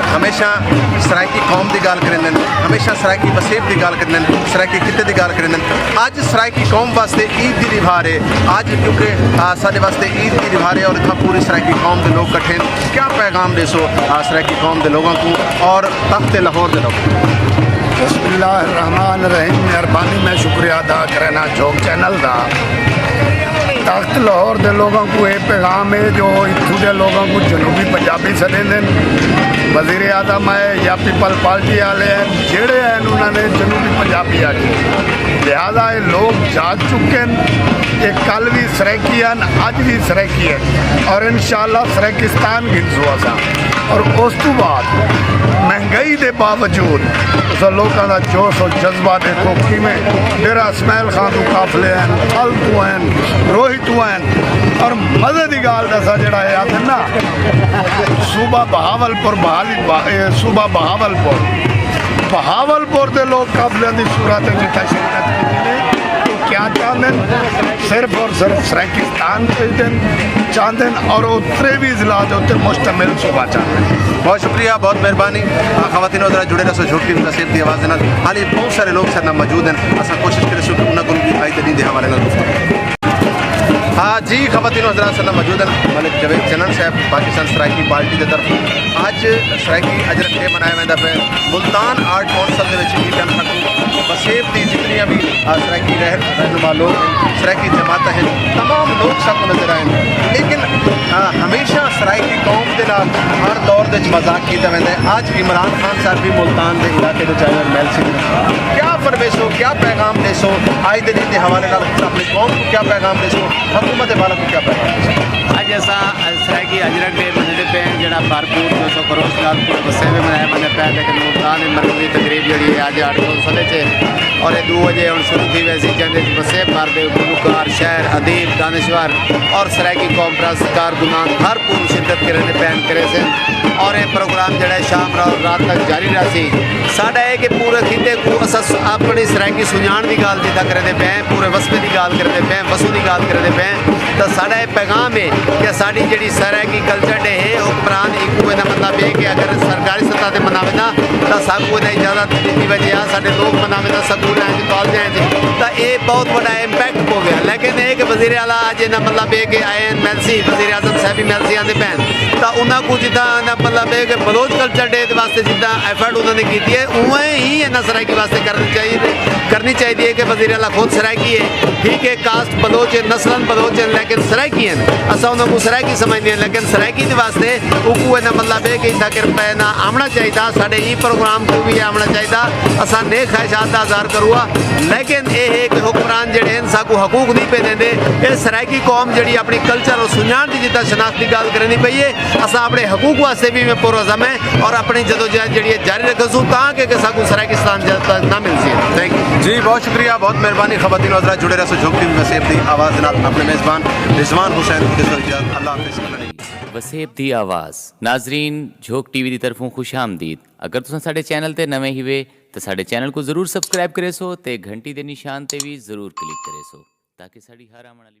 हमेशा सराइकी कौम की गल करें, हमेशा सराइकी वसेब की गल करें, सराइकी किते की गल करें। अज सराइकी कौम वास्ते ईद की रिवार है, अज क्योंकि साढ़े वास्ते ईद की रिवार है और इतना पूरी सराइकी कौम के लोग कट्ठे हैं। क्या पैगाम देसो सराइकी कौम के लोगों को और तख्त लाहौर के लोगों को? बिस्मिल्लाहिर्रहमानिर्रहीम। मेहरबानी मैं शुक्रिया अदा करना चौक चैनल का। तख्त लाहौर के लोगों को ये पैगाम है जो इतों के लोगों को जनूबी पंजाबी सदेंदे वज़ीर आज़म है या पीपल पार्टी वाले हैं जेड़े हैं उन्होंने जनूबी पंजाबी आखी, लिहाजा ये लोग जाग चुके हैं। ये कल भी सराइकी हैं, अज भी सराइकी है और इंशाअल्लाह सराइकिस्तान गिनसू असा। और उस तो बाद महंगाई के बावजूद उस लोगों का जोश और जज्बा देखो कि डेरा इसमाइल खान तो काफले हैं, फल तो हैं, रोहित तो हैं। और मज़े की गाल दसा जड़ा है आखिर ना सूबा बहावलपुर सूबा बहावलपुर के लोग काफले की सूरत जितना शिरकत की तो क्या चाहते हैं, सिर्फ और सिर्फ सराइकिस्तान चाहते हैं और उत्तरे भी जिला के उत्ते मुश्तमिल सूबा चाहते हैं। बहुत शुक्रिया, बहुत मेहरबानी। खवातीन वगैरह जुड़े रहो झोंकी नसीब की आवाज़ देना। हाल ही बहुत सारे लोग सर मौजूद हैं, असा कोशिश करें कि उन्होंने भी आई तरीके के हवाले गुफ्तगू। हाँ जी, खवातीन हज़रात सर मौजूद हैं मलिक जवेद चनन साहब पाकिस्तान सराइकी पार्टी की तरफ। अज सराइकी अजरक डे मनाया वेंदा पे मुल्तान आर्ट कौंसल के वसेब की जितनी भी सराइकी रहनुमा लोग हैं, सराइकी जमात हैं, तमाम लोग सब नजर आए। लेकिन हमेशा सराइकी कौम के नाल हर दौर के मजाक किया वेंदा है। आज इमरान खान साहब भी मुल्तान के इलाके के चाहे महल से क्या फरमेसो, क्या पैगाम देसो आज के दिन के हवाले अपनी कौम को क्या पैगाम देसो, हुकूमत वालों को क्या पैगाम देसो? अज असा सराइकी अजरक डे मनते पे जो भरपूर 200 करोड़ साल पूरे बसे में मनाया मन पे। लेकिन मुल्तान मरकजी तकरीब जी अज 800 से और ये 2 बजे हम शुरू थी वैसी जंदे बसे मार दे गुलकार शहर अदीब दानश्वर और सराइकी कौम सरकार गुमान भरपूर शिदत करने पैन करे से। और ये प्रोग्राम जोड़ा शाम रात तक जारी रहा सी। साडा है कि पूरे खिते को अस अपनी सराइकी सुजान की गाल जिदा करते पे, पूरे वसबे की गाल करते पे, वसू की गाल करते पे। तो साडा ये पैगाम है कि साड़ी जी सराइकी कल्चर डे है हुक्मरान एक मतलब है कि अगर सरकारी सतह से मनावे ना तो सबको इजाजत की वजह साढ़े लोग मनावे ना स्कूल कॉलेज तो ये बहुत बड़ा इम्पैक्ट हो गया। लेकिन एक वजीर आला अज ना मतलब है कि आए मेलसी वजीर आजम साहब मेलसी आते पैन तो उन्होंने को जिदा मतलब है कि बलोच कल्चर डे वास्ते जिदा एफर्ट उन्होंने की है उवें ही इन्हें सराइकी वास्ते करनी चाहिए कि वजीर आला खुद सराइकी है। ठीक है, कास्ट बलोच है, नस्लन बलोच है, लेकिन सराइकी है असा उन्होंने सराइकी समझते हैं। लेकिन सराइकी के वास्ते उनको मतलब है कि इतना ना आमना चाहिए, साढ़े ई प्रोग्राम को भी आमना चाहिए। असा ने ख्वाहिशात का इजहार करूँगा। लेकिन ये है कि हुक्मरान जोड़े हैं साकू हकूक नहीं पे देंगे। ये सराइकी कौम जी अपनी कल्चर और सुजान की जितना शनाख्त की गल करनी पई है। असा अपने हकूक वास्ते भी मैं पुरज़म है और अपनी जदोजहद जी जारी रखूँ ताकि साकू सराइकिस्तान ना मिल सके। थैंक यू जी, बहुत शुक्रिया, बहुत मेहरबानी। खवातीन हज़रात जुड़े रहो झोंकी वसेब की आवाज़ के नाल अपने मेज़बान रिजवान हुसैन अल्लाह हाफिज़। वसेब दी आवाज़ नाजरीन झोंक टीवी की तरफों खुश आमदीद। अगर तुम साडे चैनल ते नवे ही वे तो साडे चैनल को जरूर सबसक्राइब करे सो ते घंटी दे निशान ते भी जरूर क्लिक करे सो ताकि साड़ी हर आने वाली